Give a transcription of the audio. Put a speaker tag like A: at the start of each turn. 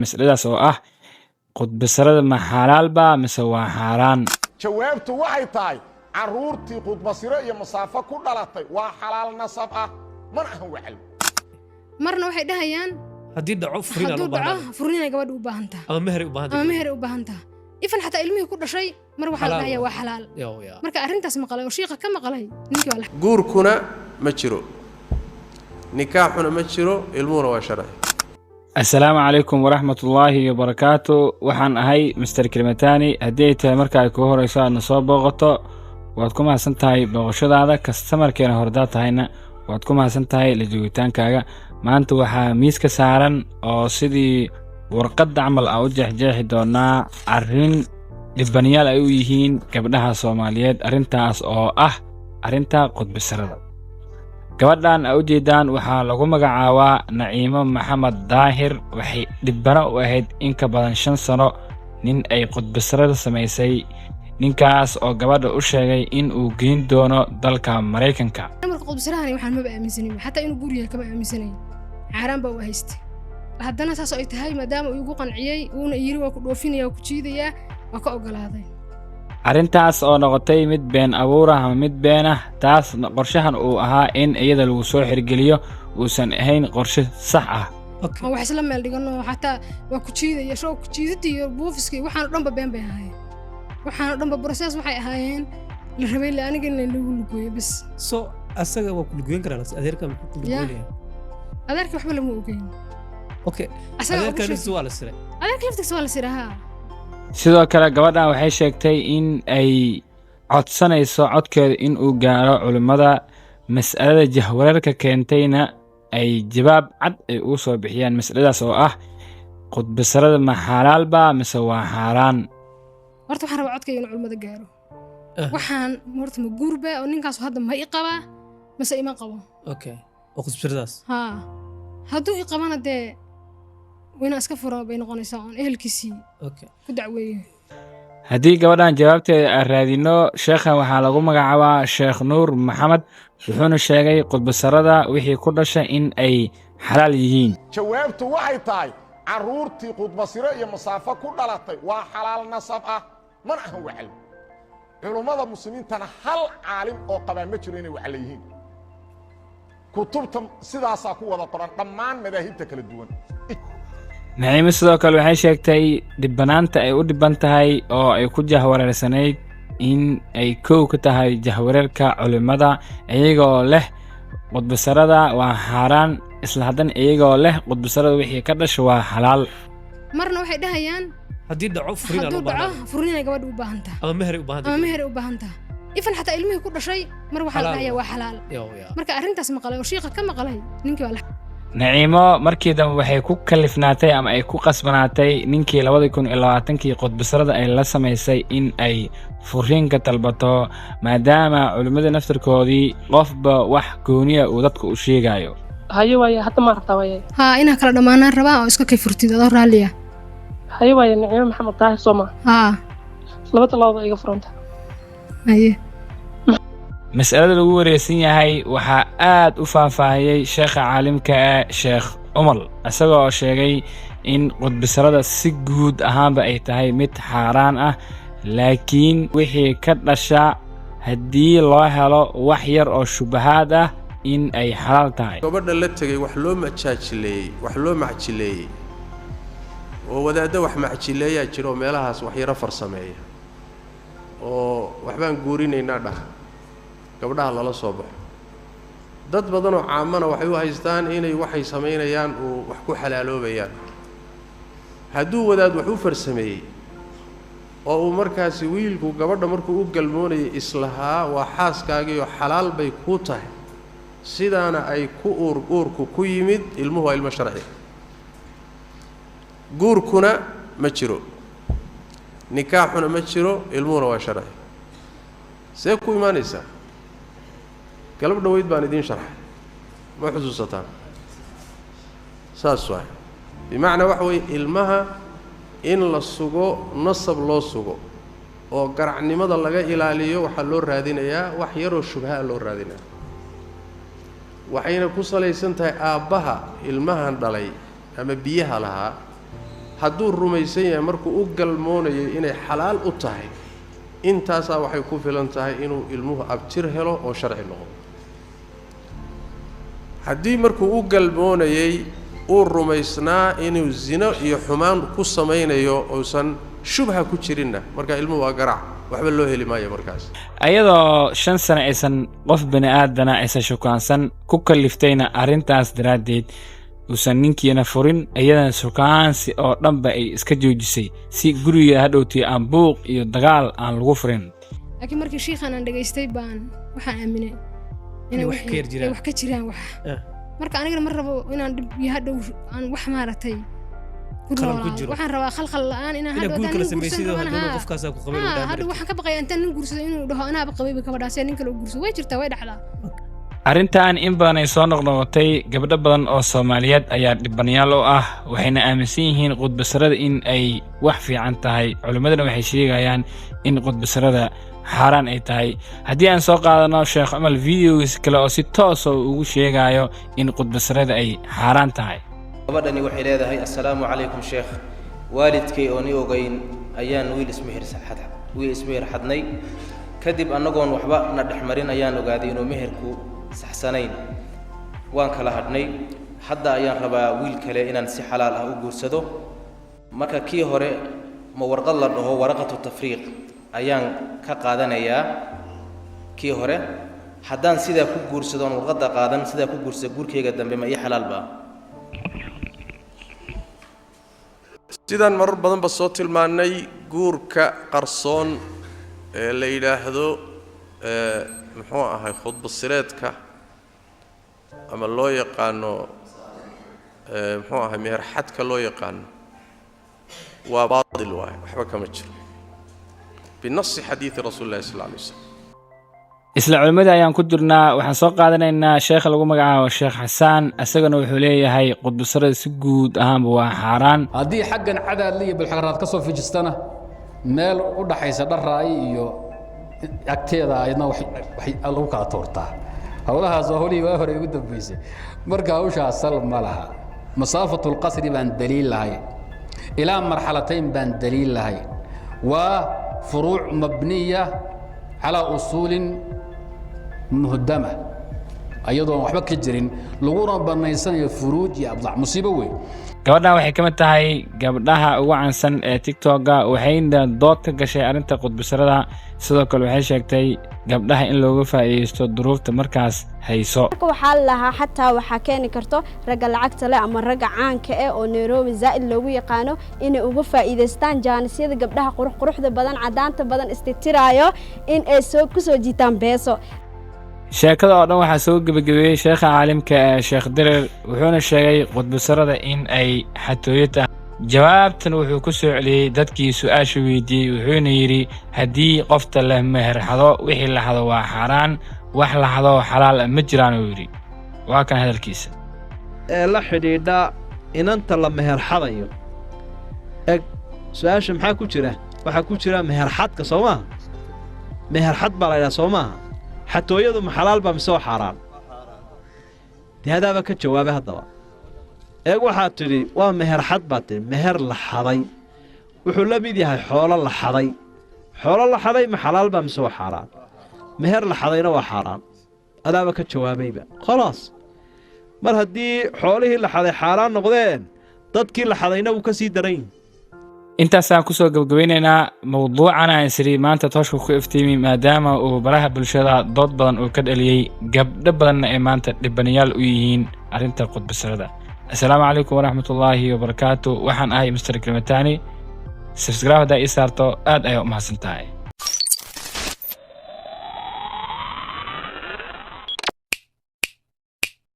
A: مسألة oo qudbasarada ma xalaal ba mise waa xaraan
B: jawaabtu waxay tahay caruurtii qudbasiro iyo masaafo ku dhalatay waa xalaal nasab ah man ahan wacel
C: marna waxay dhahayaan
D: haddii dhaco
C: furiin ay gabadhu u baahan tahay
D: ama meher u baahan tahay
C: ifan xataa ilmihii ku dhashay mar waxa la dhahayaa waa xalaal marka arrintaas maqalay oo sheekha ka maqalay ninkii waa
E: guurkuna ma jiro nikaaxuna ma jiro ilmuhuna waa sharci.
A: السلام عليكم ورحمة الله وبركاته وحن أهي مستر كلمتاني هديت مركا كوهر إيسان نصاب بغطو وادكم هاسنتهاي بغشد هذا كستمر كينا هردات هاينا وادكم هاسنتهاي لجويتان كاغا ما انتو وحا ميسك سارن او سيدي ورقد عمل او جحجاح دونا عرين لبنيال ايويهين كبدها صوماليات عرينتاس او عرينتا قد بسرد gabadhan ay u jeedaan waxa lagu magacaabaa Naciimo Maxamed Daahir waxay dibana u ahayd in ka badan 5 sano nin ay qudbasarada sameysay ninkaas oo gabadha u sheegay in uu geyn doono dalka Mareykanka
C: marka qudbasarahani waxaan ma aaminsanin hatta inuu guriga kama aaminsanin xaraan baa u haystay haddana saas ay tahay maadaama uu ugu qanciyay uuna yiri waa ku dhoofinaya ku jiidaya waa ka ogolaaday
A: arrintaas oo noqotay mid been abuur ah ama mid been ah taas qorshahan uu ahaa in iyada lagu soo xirgeliyo uusan ahayn qorshe sax ah
C: wax isla meel dhigano xataa waa ku jiidaya soo ku jiidtii iyo buufiskii waxaan dhanba been bay ahaayeen waxaan dhanba process waxay ahaayeen la rabay la aniga in lagu lugeeyo bas
D: soo asaga waa ku lugeyn karaan adeerka ku lugeeyo
C: adeerka waxba lama ogeyn
D: okay adeerka nisu waa la siray
C: adeerka laftiisa waa la siraa
A: sidoo kale gabadhan waxay sheegtay in ay codsanayso codkeeda in uu gaaro culimada mas'alada jahwareerka keentayna ay jawaab cad ay u soo bixiyaan mas'aladaas oo qudbasarada ma xalaal ba mise waa xaraan
C: horta waxaan rabaa codkayga in culimada gaaro waxaan horta ma guurba oo ninkaas hadda ma i qaba mise ima qabo
D: okay oo qudbasaradaas
C: hadduu i qabana dee وين أسكفر بين قنيسان إهل كيسي كدعويه
A: هدي جوادان جوابت الرادينو شيخا وحالقو مقعوا شيخ نور محمد وحون الشيخي قد بسردا وحي كردشا إن أي حلال يهين
B: جوابت waxay tahay caruurtii qudbasiro iyo masaafo ku dhalatay waa xalaal nasab ah man ahan wacel culimada muslimiintana hal caalim oo qaba ma jiro inay wacel yihiin kutubta sidaas ku wada qoran dhammaan madaahibta kala duwan
A: Naciimo sidoo kale waxay sheegtay dibanaanta ay u dhiban tahay oo ay ku jahwareersanayd in ay koow ka tahay jahwareerka culimada iyagoo leh qudbasarada waa xaraan isla hadan iyagoo leh qudbasarada wixii ka dhashay waa xalaal
C: marna waxay dhahayaan
D: haddii dhaco
C: furiin ay gabadhu u baahan tahay ama meher u baahan tahay ifan xataa ilmihii ku dhashay mar waxa la dhahayaa waa xalaal marka arrintaas maqalay oo sheekha ka maqalay ninkii waa
A: Naciimo markii dambe waxay ku kalifnaatay ama ay ku qasbanaatay ninkii 2020kii qudbasarada ay la sameysay in ay furiinka talbato maadaama culimada naftirkoodii qofba wax gooniya uu dadku u sheegayo
F: hayo waaya hadda ma rabtaa waaya
C: ina kala dhamaanaan rabaa oo iska kayfurtid adoo raaliya
F: hayo waaya Naciimo Maxamed Daahir Sooma laba talaabo iga furanta
C: haye
A: مسألة lagu wareersan yahay waxa aad u faahfaahiyay sheekha caalimka Sheekh Umar asagoo sheegay in qudbasarada si guud ahaanba ay tahay mid xaraan ah laakiin wixii ka dhasha hadii loo helo wax yar oo shubahaad ah in ay xalaal tahay
E: gabadha la tagay wax loo macjileeyay oo wadaadda wax macjileeyaa jiro meelahaas wax yara farsameeya oo waxbaan guurinaynaa dhah gabadhaha lala soo baxo dad badan oo caamana waxay u haystaan inay waxay sameynayaan oo wax ku xalaaloobayaan hadduu wadaad wax u farsameeyay oo uu markaasi wiilku gabadha markuu u galmoonayay islahaa waa xaaskaagii oo xalaal bay ku tahay sidaana ay ku uurku ku yimid ilmuhu waa ilmo sharci guurkuna ma jiro nikaaxuna ma jiro ilmuhuna waa sharci see ku imaanaysaa قلب دويد بان دين شرح ما حسوستان ساس واحد بمعنى وحوي المها إن للسجو نصب لو سجو أو قرعني ماذا لقى إلى وحلور رادينا يا وحيرو الشبهاء لور رادينا وحين كوصل يسنتها أبها المها ندلي أما بيها لها hadduu rumaysan yahay markuu u galmoonayay inay xalaal u tahay intaasaa waxay ku filan tahay inuu ilmuhu abtir helo oo sharci noqdo haddii markuu u galmoonayay uu rumaysnaa inuu zino iyo xumaan ku samaynayo uusan shubha ku jirinna marka ilmuhu waa garaac waxba loo heli maayo markaas
A: ayadoo 5 sano aysan qof bani aadana aysan shukaansan ku kaliftayna arrintaas daraadeed uusan ninkiina furin ayadana shukaansi oo dhanba ay iska joojisay si guriga hadhowtii aan buuq iyo dagaal aan lagu furin
C: laakiin markii sheekhan aan dhageystay baan waxaan aaminay inay wax ka jiraan wax marka anigana mar rabo inaan dib iyo hadhow aan wax maaragtay waxaan rabaa khalkhal la'aan inaan hadhow waxaan ka baqayaa intaan nin guursado inuu dhaho anaaba qabayba kabadhaasee nin kale u guursado way jirtaa way dhacdaa
A: arrintan in badan ay soo noqnoqotay gabdho badan oo Soomaaliyeed ayaa dhibanayaal u ah waxayna aaminsan yihiin qudbasarada in ay wax fiican tahay culimadana waxay sheegayaan in qudbasarada xaraan ay tahay haddii aan soo qaadano Sheekh Amal videos kale oo si toos ah ugu sheegayo in qudbasarada ay xaraan tahay
G: gabadhani waxay leedahay assalaamu calaykum sheekh waalidkay oo ni ogeyn ayaan wiil ismehir xadnay kadib annagoon waxba na dhexmarin ayaan ogaaday inuu meherku saxsanayn waan kala hadhnay hadda ayaan rabaa wiil kale inaan si xalaal ah u guursado marka kii hore ma warqad la dhaho waraqatu tafriiq ayaan ka qaadanayaa kii hore haddaan sidaa ku guursado aan warqadda qaadan sidaa ku guursado guurkayga dambe ma ii xalaalba
E: sidaan marar badanba soo tilmaannay guurka qarsoon ee la yidhaahdo muxuu ahay khudbasireedka ama loo yaqaano muxuu ahay meherxadka loo yaqaano waa baatil waaye waxba kama jiro binasi xadiidi rasuulillahi sal alla alay wasalam
A: isla culimada ayaan ku jirnaa waxaan soo qaadanaynaa sheekh lagu magacaabo Sheekh Xasaan asagana wuxuu leeyahay qudbasarada si guud ahaanba waa xaraan
H: haddii xaggan cadaad liya bilxaqraad ka soo fijistana meel u dhaxaysa dharaay iyo agteeda ayadna wax lagu kala toortaa hawlahaas hawlihii waa hore ugu dambeysay marka hawshaas sal ma laha masaafatul qasri baan daliil lahay ilaa marxalatayn baan daliil lahay waa furuuc mabniya calaa usuulin muhdama ayadoo waxba ka jirin laguna banaysanayo furuuj iyo abdac musiibo weyn
A: gabadhan waxay ka mid tahay gabdhaha ugu caansan ee TikTok-ga waxayna dood ka gashay arrinta qudbasarada sidoo kale waxay sheegtay gabdhaha in looga faa'iideysto duruufta markaas hayso
I: waxaa lahaa xataa waxa keeni karto rag lacagta leh ama rag caanka ah oo Nairobi zaid loogu yaqaano inay uga faa'iideystaan jaanisiyada gabdhaha quruxda badan cadaanta badan istiraayo in ay ku soo jiitaan beeso
A: sheekada oo dhan waxaa soo gabagabeeyay sheekha caalimka Sheekh Dirir wuxuuna sheegay qudbasarada in ay xatooyo tahay jawaabtan wuxuu ku soo celiyay dadkii su'aasha weydiiyay wuxuuna yiri haddii qofta la meher xado wixii la xado waa xaraan wax la xado xalaal ma jiraan uu yiri waa kan hadalkiisa
J: la xidhiidha inanta la meher xadayo su'aasha maxaa ku jira waxa ku jira meher xadka Soomaa meher xad baa la yiraahdaa Soomaa xatooyadu ma xalaal ba mise xaraan hadaaba ka jawaabay hadaba waxaad tidhi waa meher xad baad tidhi meher la xaday wuxuu la mid yahay xoolo la xaday ma xalaal ba mise waa xaaraan meher la xadayna waa xaaraan adaaba ka jawaabayba khalaas mar haddii xoolihii la xaday xaaraan noqdeen dadkii la xadayna wuu ka sii daran
A: intaasaan ku soo gabagabeynaynaa mawduucan aan isri maanta tooshka ku iftiimi maadaama uu baraha bulshada dood badan uu ka dhaliyay gabdho badanna ay maanta dhibanayaal u yihiin arrinta qudbasarada assalaamu calaykum waraxmatullaahi wabarakaatu waxaan ahay Mr. Kilmatani subscribe hadaa ii saarto aad ayaa u mahadsantahay